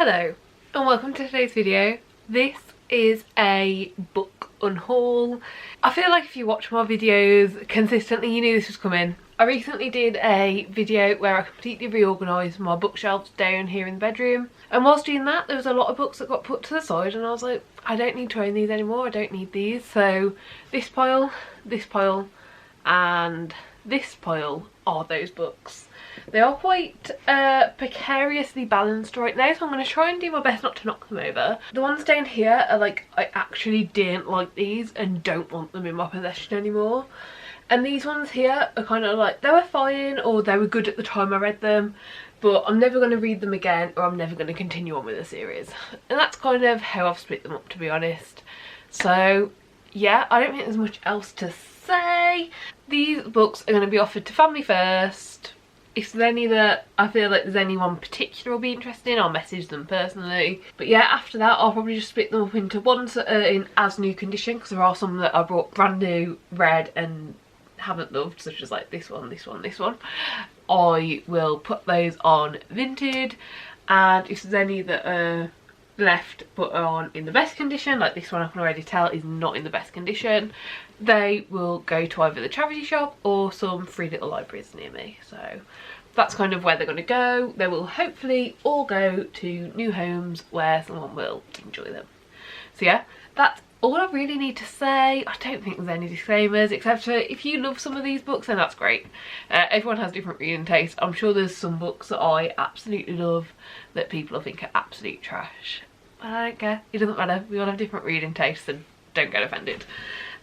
Hello and welcome to today's video. This is a book unhaul. I feel like if you watch my videos consistently you knew this was coming. I recently did a video where I completely reorganised my bookshelves down here in the bedroom, and whilst doing that there was a lot of books that got put to the side and I was like, I don't need to own these anymore, I don't need these. So this pile and this pile are those books. They are quite precariously balanced right now, so I'm going to try and do my best not to knock them over. The ones down here are like, I actually didn't like these and don't want them in my possession anymore. And these ones here are kind of like, they were fine or they were good at the time I read them, but I'm never going to read them again or I'm never going to continue on with the series. And that's kind of how I've split them up, to be honest. So yeah, I don't think there's much else to say. These books are going to be offered to family first. If there's any that I feel like there's anyone particular will be interested in, I'll message them personally. But yeah, after that I'll probably just split them up into ones that are in as new condition, because there are some that I brought brand new, read and haven't loved, such as like this one, this one, this one. I will put those on Vinted, and if there's any that are left but are in the best condition, like this one I can already tell is not in the best condition, they will go to either the charity shop or some free little libraries near me. So that's kind of where they're going to go. They will hopefully all go to new homes where someone will enjoy them. So yeah, that's all I really need to say. I don't think there's any disclaimers, except for if you love some of these books then that's great. Everyone has different reading tastes. I'm sure there's some books that I absolutely love that people think are absolute trash, but I don't care, it doesn't matter, we all have different reading tastes, and don't get offended.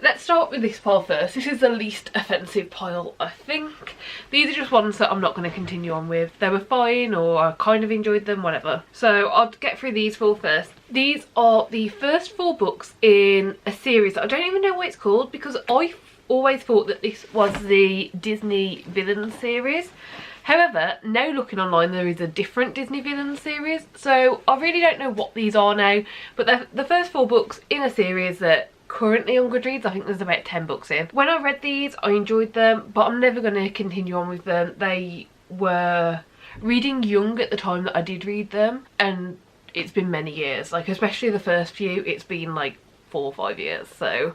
Let's start with this pile first. This is the least offensive pile, I think. These are just ones that I'm not going to continue on with. They were fine, or I kind of enjoyed them, whatever. So I'll get through these four first. These are the first 4 books in a series that I don't even know what it's called, because I always thought that this was the Disney Villains series. However, now looking online there is a different Disney Villains series, so I really don't know what these are now, but they're the first 4 books in a series that currently on Goodreads, I think there's about 10 books in. When I read these I enjoyed them, but I'm never going to continue on with them. They were reading young at the time that I did read them, and it's been many years, like especially the first few, it's been like 4 or 5 years. So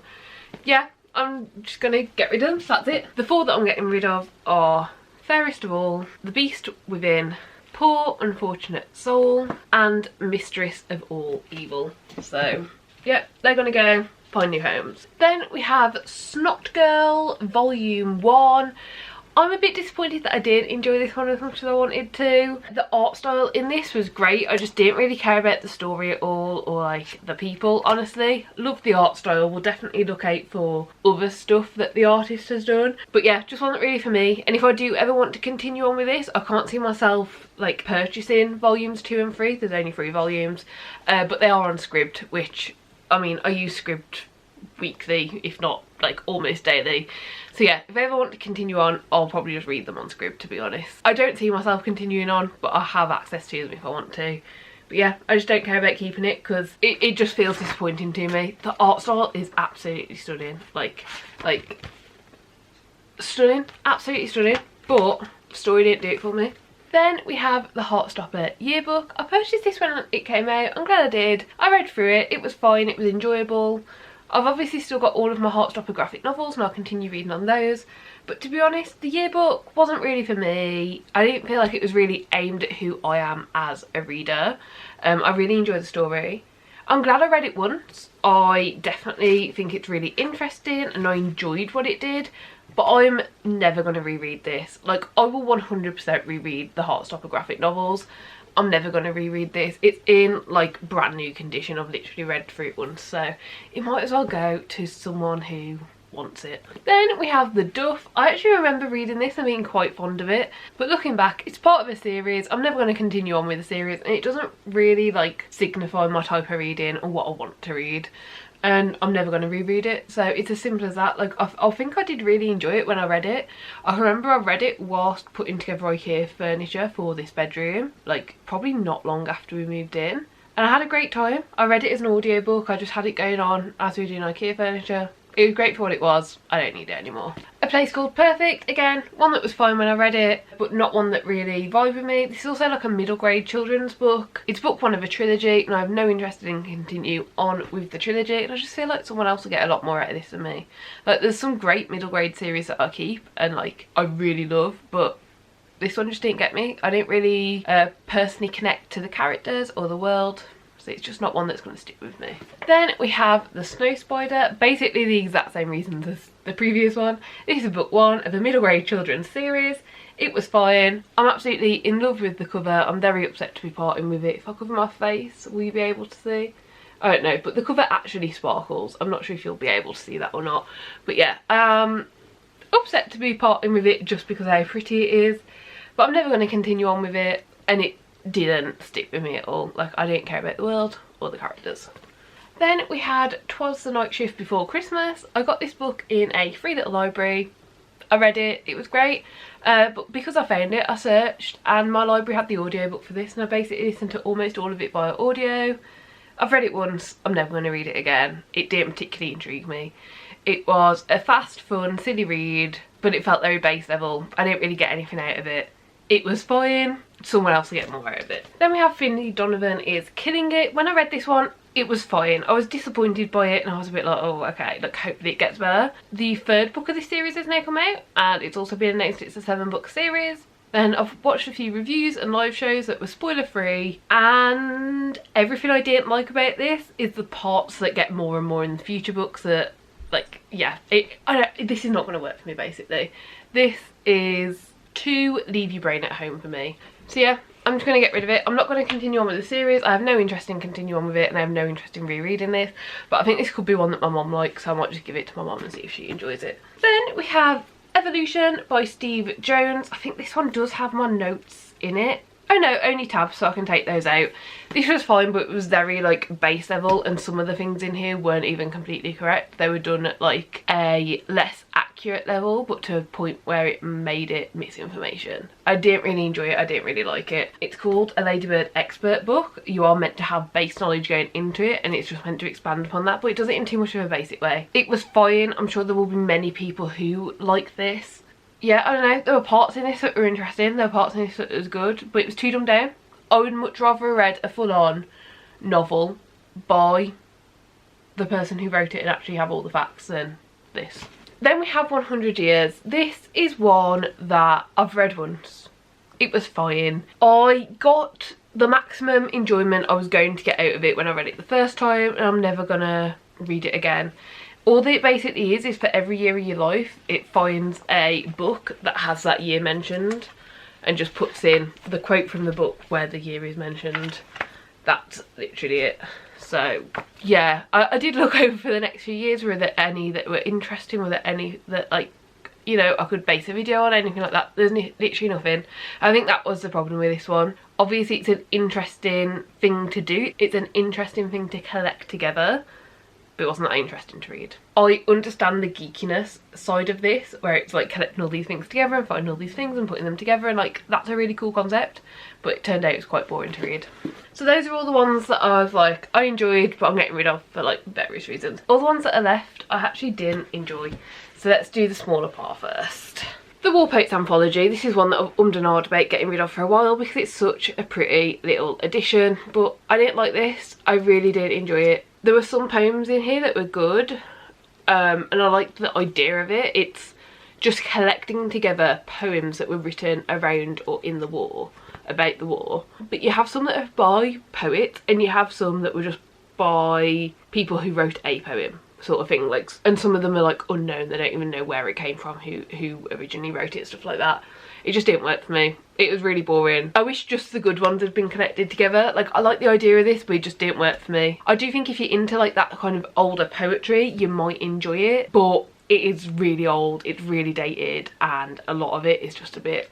yeah, I'm just going to get rid of them, that's it. The 4 that I'm getting rid of are Fairest of All, The Beast Within, Poor Unfortunate Soul, and Mistress of All Evil. So yeah, they're going to go find new homes. Then we have Snot Girl Volume 1. I'm a bit disappointed that I didn't enjoy this one as much as I wanted to. The art style in this was great, I just didn't really care about the story at all or like the people, honestly. Love the art style, we'll definitely look out for other stuff that the artist has done. But yeah, just wasn't really for me, and if I do ever want to continue on with this, I can't see myself like purchasing volumes 2 and 3, there's only 3 volumes, but they are on Scribd, which, I mean, I use Scribd weekly, if not like almost daily. So yeah, if I ever want to continue on, I'll probably just read them on Scribd, to be honest. I don't see myself continuing on, but I have access to them if I want to. But yeah, I just don't care about keeping it because it just feels disappointing to me. The art style is absolutely stunning. Like stunning, absolutely stunning, but the story didn't do it for me. Then we have the Heartstopper yearbook. I purchased this when it came out, I'm glad I did. I read through it, it was fine, it was enjoyable. I've obviously still got all of my Heartstopper graphic novels and I'll continue reading on those. But to be honest, the yearbook wasn't really for me. I didn't feel like it was really aimed at who I am as a reader. I really enjoyed the story. I'm glad I read it once. I definitely think it's really interesting and I enjoyed what it did. But I'm never going to reread this. Like, I will 100% reread the Heartstopper graphic novels. I'm never going to reread this. It's in like brand new condition. I've literally read through it once, so it might as well go to someone who wants it. Then we have The Duff. I actually remember reading this and being quite fond of it, but looking back, it's part of a series. I'm never going to continue on with the series, and it doesn't really like signify my type of reading or what I want to read, and I'm never going to reread it. So it's as simple as that. Like, I think I did really enjoy it when I read it. I remember I read it whilst putting together IKEA furniture for this bedroom, like probably not long after we moved in, and I had a great time. I read it as an audiobook. I just had it going on as we were doing IKEA furniture. It was great for what it was. I don't need it anymore. A Place Called Perfect, again, one that was fine when I read it, but not one that really vibed with me. This is also like a middle grade children's book. It's book one of a trilogy, and I have no interest in continue on with the trilogy, and I just feel like someone else will get a lot more out of this than me. Like, there's some great middle grade series that I keep, and like, I really love, but this one just didn't get me. I didn't really personally connect to the characters or the world. It's just not one that's going to stick with me. Then we have The Snow Spider, basically the exact same reasons as the previous one. This is book one of the middle grade children's series. It was fine. I'm absolutely in love with the cover. I'm very upset to be parting with it. If I cover my face, will you be able to see? I don't know, but the cover actually sparkles. I'm not sure if you'll be able to see that or not. But yeah, upset to be parting with it just because of how pretty it is. But I'm never going to continue on with it, and it didn't stick with me at all. Like, I didn't care about the world or the characters. Then we had 'Twas the Night Shift Before Christmas. I got this book in a free little library. I read it, it was great, but because I found it, I searched, and my library had the audiobook for this, and I basically listened to almost all of it via audio. I've read it once, I'm never going to read it again. It didn't particularly intrigue me. It was a fast, fun, silly read, but it felt very base level. I didn't really get anything out of it. It was fine, someone else will get more out of it. Then we have Finley Donovan Is Killing It. When I read this one, it was fine. I was disappointed by it, and I was a bit like, oh, okay, like, hopefully it gets better. The third book of this series has now come out, and it's also been announced it's a 7-book series. Then I've watched a few reviews and live shows that were spoiler free, and everything I didn't like about this is the parts that get more and more in the future books that, like, yeah, this is not going to work for me, basically. This is to leave your brain at home for me. So yeah, I'm just going to get rid of it. I'm not going to continue on with the series. I have no interest in continuing on with it, and I have no interest in rereading this, but I think this could be one that my mum likes, so I might just give it to my mum and see if she enjoys it. Then we have Evolution by Steve Jones. I think this one does have my notes in it. Oh no, only tabs, so I can take those out. This was fine, but it was very like base level, and some of the things in here weren't even completely correct. They were done at like a less accurate level, but to a point where it made it misinformation. I didn't really enjoy it, I didn't really like it. It's called a Ladybird expert book. You are meant to have base knowledge going into it, and it's just meant to expand upon that, but it does it in too much of a basic way. It was fine. I'm sure there will be many people who like this. Yeah, I don't know, there were parts in this that were interesting, there were parts in this that was good, but it was too dumbed down. I would much rather have read a full-on novel by the person who wrote it and actually have all the facts than this. Then we have 100 Years. This is one that I've read once. It was fine. I got the maximum enjoyment I was going to get out of it when I read it the first time, and I'm never gonna read it again. All that it basically is for every year of your life, it finds a book that has that year mentioned and just puts in the quote from the book where the year is mentioned. That's literally it. So yeah, I did look over for the next few years. Were there any that were interesting? Were there any that, like, you know, I could base a video on, anything like that? There's literally nothing. I think that was the problem with this one. Obviously it's an interesting thing to do. It's an interesting thing to collect together, but it wasn't that interesting to read. I understand the geekiness side of this, where it's like collecting all these things together and finding all these things and putting them together, and like, that's a really cool concept, but it turned out it was quite boring to read. So those are all the ones that I was like, I enjoyed, but I'm getting rid of for like various reasons. All the ones that are left, I actually didn't enjoy. So let's do the smaller part first. The Warpates Anthology. This is one that I've ummed and ahed about getting rid of for a while because it's such a pretty little addition, but I didn't like this. I really did enjoy it. There were some poems in here that were good, and I liked the idea of it. It's just collecting together poems that were written around or in the war, about the war. But you have some that are by poets, and you have some that were just by people who wrote a poem, sort of thing. Like, and some of them are like unknown. They don't even know where it came from, who originally wrote it, stuff like that. It just didn't work for me. It was really boring. I wish just the good ones had been connected together. Like, I like the idea of this, but it just didn't work for me. I do think if you're into like that kind of older poetry, you might enjoy it, but it is really old, it's really dated, and a lot of it is just a bit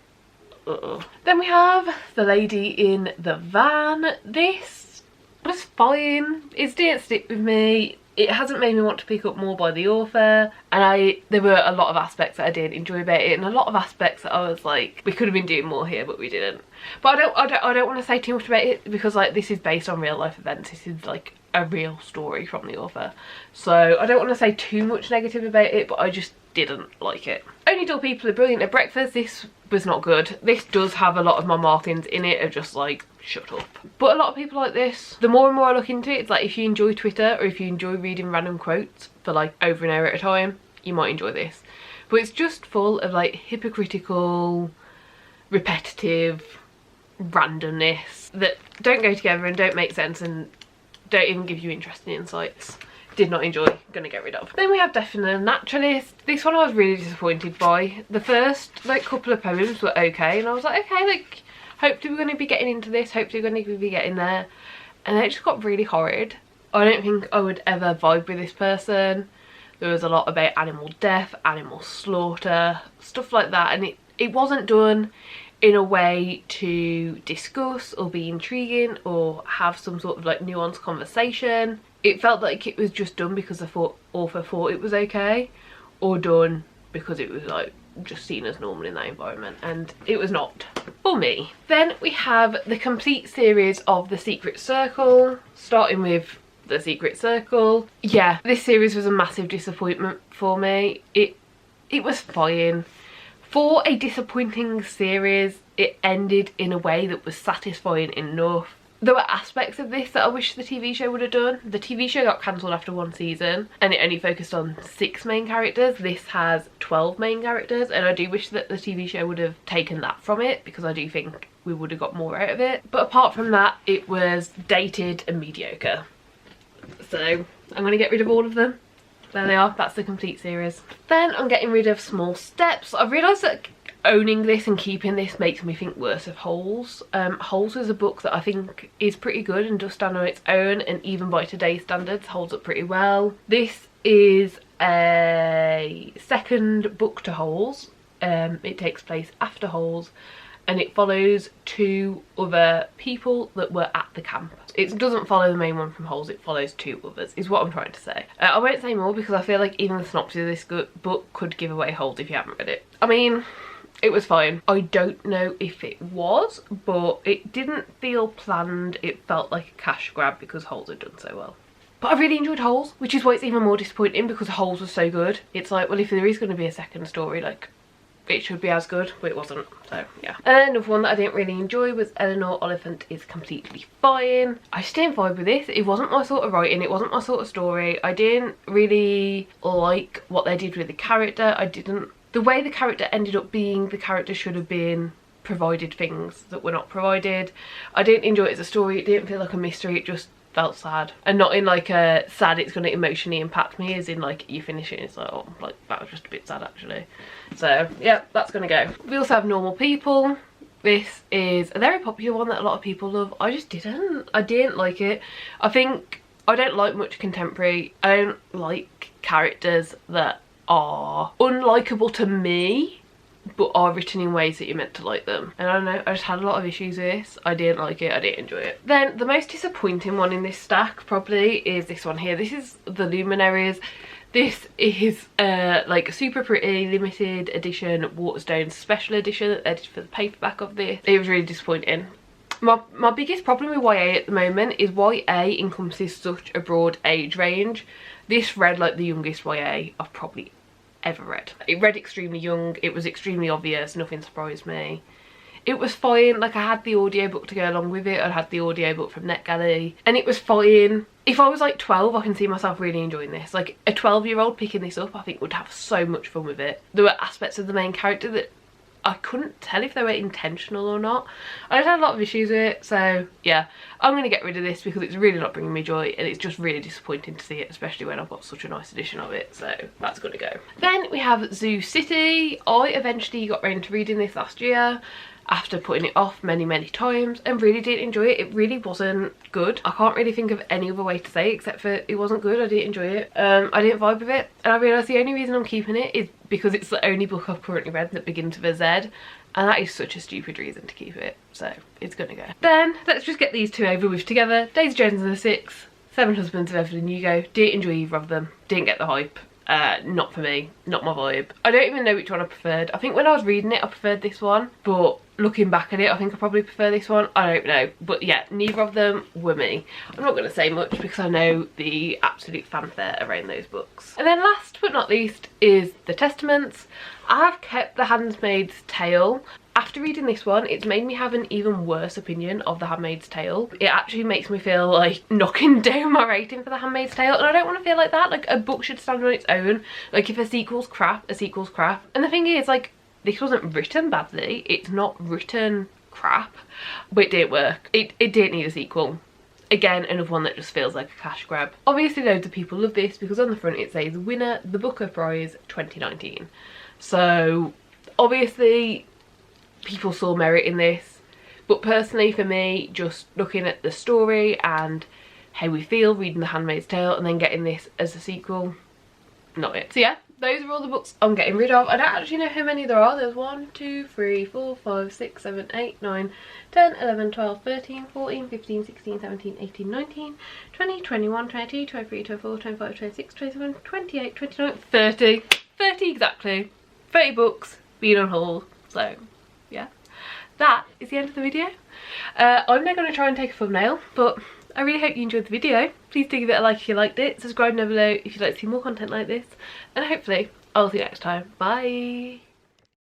Then we have The Lady in the Van. This was fine. It didn't stick with me. It hasn't made me want to pick up more by the author, and there were a lot of aspects that I did enjoy about it, and a lot of aspects that I was like, we could have been doing more here, but we didn't. But I don't want to say too much about it, because like, this is based on real life events. This is like a real story from the author, so I don't want to say too much negative about it, but I just didn't like it. Only Dull People Are Brilliant at Breakfast. This was not good. This does have a lot of my markings in it of just like, shut up. But a lot of people like this. The more and more I look into it, it's like if you enjoy Twitter or if you enjoy reading random quotes for like over an hour at a time, you might enjoy this. But it's just full of like hypocritical, repetitive randomness that don't go together and don't make sense and don't even give you interesting insights. Did not enjoy, gonna get rid of. Then we have Definitely a Naturalist. This one I was really disappointed by. The first like couple of poems were okay and I was like, okay, like hopefully we're going to be getting into this, hopefully we're going to be getting there. And then it just got really horrid. I don't think I would ever vibe with this person. There was a lot about animal death, animal slaughter, stuff like that, and it wasn't done in a way to discuss or be intriguing or have some sort of like nuanced conversation. It felt like it was just done because the author thought it was okay, or done because it was like just seen as normal in that environment, and it was not for me. Then we have the complete series of The Secret Circle, starting with The Secret Circle. Yeah, this series was a massive disappointment for me. It was fine. For a disappointing series, it ended in a way that was satisfying enough. There were aspects of this that I wish the TV show would have done. The TV show got cancelled after one season and it only focused on 6 main characters. This has 12 main characters, and I do wish that the TV show would have taken that from it because I do think we would have got more out of it. But apart from that, it was dated and mediocre. So I'm going to get rid of all of them. There they are, that's the complete series. Then I'm getting rid of Small Steps. I've realised that owning this and keeping this makes me think worse of Holes. Holes is a book that I think is pretty good and does stand on its own, and even by today's standards holds up pretty well. This is a second book to Holes. It takes place after Holes and it follows 2 other people that were at the camp. It doesn't follow the main one from Holes, it follows 2 others, is what I'm trying to say. I won't say more because I feel like even the synopsis of this book could give away Holes if you haven't read it. I mean, it was fine. I don't know if it was, but it didn't feel planned. It felt like a cash grab because Holes had done so well. But I really enjoyed Holes, which is why it's even more disappointing because Holes was so good. It's like, well, if there is going to be a second story, like, it should be as good, but it wasn't, so yeah. And then another one that I didn't really enjoy was Eleanor Oliphant Is Completely Fine. I just didn't vibe with this. It wasn't my sort of writing, it wasn't my sort of story. I didn't really like what they did with the character. The way the character ended up being the character should have been provided things that were not provided. I didn't enjoy it as a story. It didn't feel like a mystery, it just felt sad, and not in like a sad it's going to emotionally impact me, as in like you finish it and it's like, oh, like that was just a bit sad actually. So yeah, that's gonna go. We also have Normal People. This is a very popular one that a lot of people love. I didn't like it. I think I don't like much contemporary. I don't like characters that are unlikable to me but are written in ways that you're meant to like them, and I don't know, I just had a lot of issues with this. I didn't like it, I didn't enjoy it. Then the most disappointing one in this stack probably is this one here. This is The Luminaries. This is like a super pretty limited edition Waterstones special edition that they did for the paperback of this. It was really disappointing. My biggest problem with YA at the moment is YA encompasses such a broad age range. This read like the youngest YA I've probably ever read. It read extremely young, it was extremely obvious, nothing surprised me. It was fine, like I had the audiobook to go along with it, I had the audiobook from NetGalley, and it was fine. If I was like 12, I can see myself really enjoying this. Like a 12-year-old picking this up, I think would have so much fun with it. There were aspects of the main character that I couldn't tell if they were intentional or not. I just had a lot of issues with it, so yeah, I'm going to get rid of this because it's really not bringing me joy, and it's just really disappointing to see it, especially when I've got such a nice edition of it, so that's going to go. Then we have Zoo City. I eventually got around to reading this last year after putting it off many times, and really did enjoy it. It really wasn't good. I can't really think of any other way to say it except for it wasn't good. I didn't enjoy it. I didn't vibe with it, and I realised the only reason I'm keeping it is because it's the only book I've currently read that begins with a Z, and that is such a stupid reason to keep it, so it's gonna go. Then let's just get these 2 over with together. Daisy Jones and the Six, 7 Husbands of Evelyn Hugo. Didn't enjoy either of them, didn't get the hype. Not for me, not my vibe. I don't even know which one I preferred. I think when I was reading it I preferred this one, but looking back at it, I think I probably prefer this one. I don't know, but yeah, neither of them were me. I'm not going to say much because I know the absolute fanfare around those books. And then last but not least is The Testaments. I have kept The Handmaid's Tale. After reading this one, it's made me have an even worse opinion of The Handmaid's Tale. It actually makes me feel like knocking down my rating for The Handmaid's Tale, and I don't want to feel like that. Like, a book should stand on its own. Like, if a sequel's crap, a sequel's crap. And the thing is, like, this wasn't written badly. It's not written crap, but it didn't work. It didn't need a sequel. Again, another one that just feels like a cash grab. Obviously loads of people love this because on the front it says winner the Booker Prize 2019. So obviously people saw merit in this, but personally for me, just looking at the story and how we feel reading The Handmaid's Tale and then getting this as a sequel, not it. So yeah, those are all the books I'm getting rid of. I don't actually know how many there are. There's 1, 2, 3, 4, 5, 6, 7, 8, 9, 10, 11, 12, 13, 14, 15, 16, 17, 18, 19, 20, 21, 22, 23, 24, 25, 26, 27, 28, 29, 30. 30 exactly. 30 books being on haul. So yeah, that is the end of the video. I'm now going to try and take a thumbnail, but I really hope you enjoyed the video. Please do give it a like if you liked it. Subscribe down below if you'd like to see more content like this. And hopefully I'll see you next time. Bye!